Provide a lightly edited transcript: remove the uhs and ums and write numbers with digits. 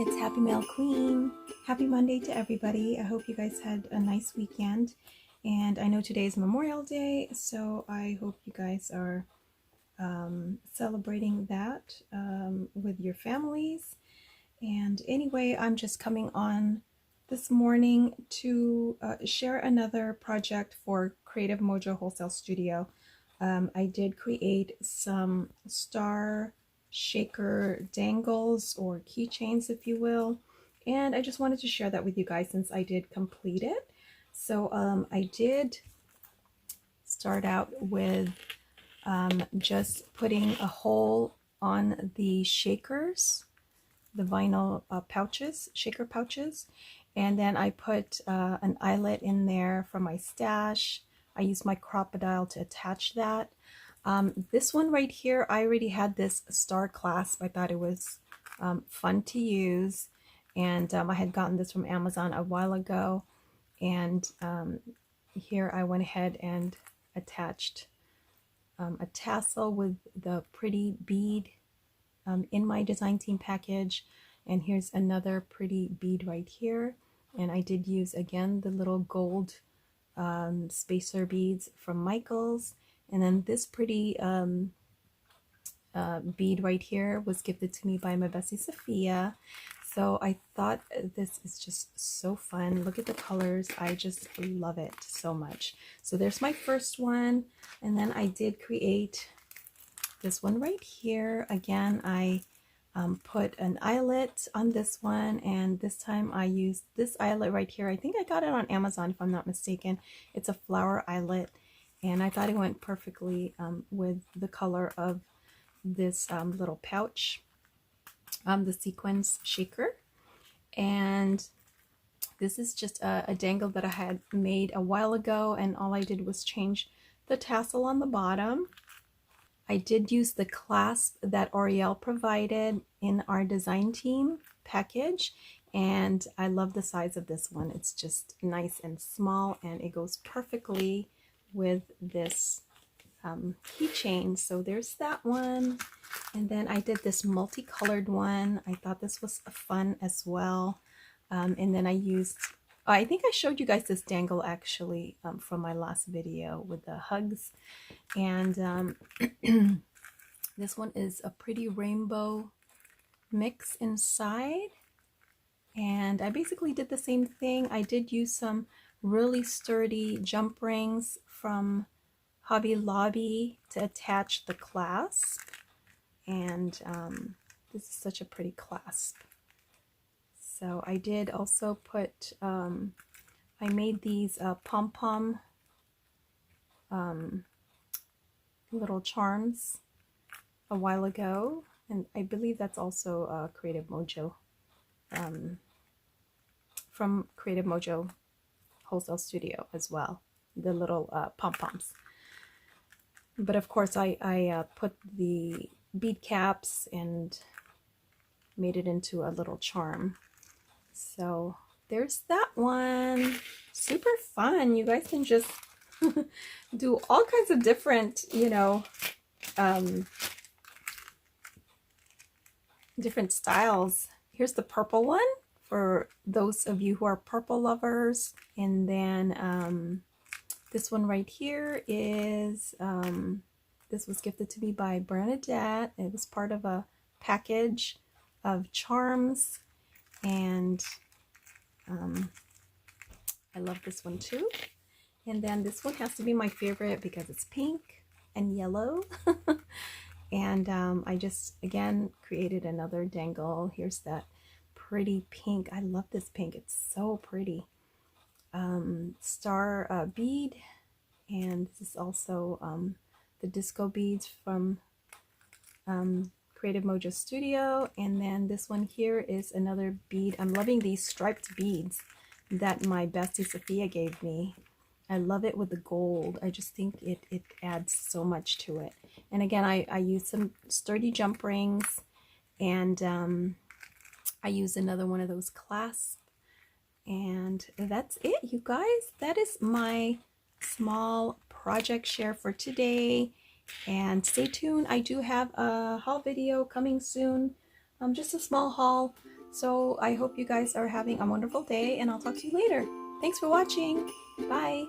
it's Happy Mail Queen. Happy Monday to everybody. I hope you guys had a nice weekend. And I know today is Memorial Day, so I hope you guys are celebrating that with your families. And anyway, I'm just coming on this morning to share another project for Creative Mojo Wholesale Studio. I did create some star shaker dangles or keychains, if you will, and I just wanted to share that with you guys since I did complete it. So I did start out with just putting a hole on the shakers, the vinyl pouches, shaker pouches, and then I put an eyelet in there for my stash. I used my crocodile to attach that. This one right here, I already had this star clasp. I thought it was fun to use, and I had gotten this from Amazon a while ago, and here I went ahead and attached a tassel with the pretty bead in my design team package, and here's another pretty bead right here. And I did use again the little gold spacer beads from Michaels, and then this pretty bead right here was gifted to me by my bestie Sophia. So I thought this is just so fun. Look at the colors. I just love it so much. So there's my first one, and then I did create this one right here. Again, I put an eyelet on this one, and this time I used this eyelet right here. I think I got it on Amazon if I'm not mistaken. It's a flower eyelet, and I thought it went perfectly with the color of this little pouch, the sequins shaker. And this is just a dangle that I had made a while ago, and all I did was change the tassel on the bottom. I did use the clasp that Oriel provided in our design team package, and I love the size of this one. It's just nice and small, and it goes perfectly with this keychain. So there's that one. And then I did this multicolored one. I thought this was fun as well. And then I used, I think I showed you guys this dangle actually from my last video with the hugs. And this one is a pretty rainbow mix inside. And I basically did the same thing. I did use some really sturdy jump rings from Hobby Lobby to attach the clasp. And this is such a pretty clasp. So I did also put, I made these pom-pom little charms a while ago, and I believe that's also Creative Mojo, from Creative Mojo Wholesale Studio as well, the little pom-poms. But of course I put the bead caps and made it into a little charm. So there's that one. Super fun. You guys can just do all kinds of different, you know, different styles. Here's the purple one for those of you who are purple lovers. And then this one right here is, this was gifted to me by Bernadette. It was part of a package of charms, and I love this one too. And then this one has to be my favorite because it's pink and yellow. And I just, again, created another dangle. Here's that pretty pink. I love this pink. It's so pretty. Star bead. And this is also the disco beads from Creative Mojo Studio. And then this one here is another bead. I'm loving these striped beads that my bestie Sophia gave me. I love it with the gold. I just think it adds so much to it. And again, I used some sturdy jump rings, and I used another one of those clasps. And that's it, you guys. That is my small project share for today. And stay tuned. I do have a haul video coming soon. Just a small haul. So I hope you guys are having a wonderful day, and I'll talk to you later. Thanks for watching. Bye.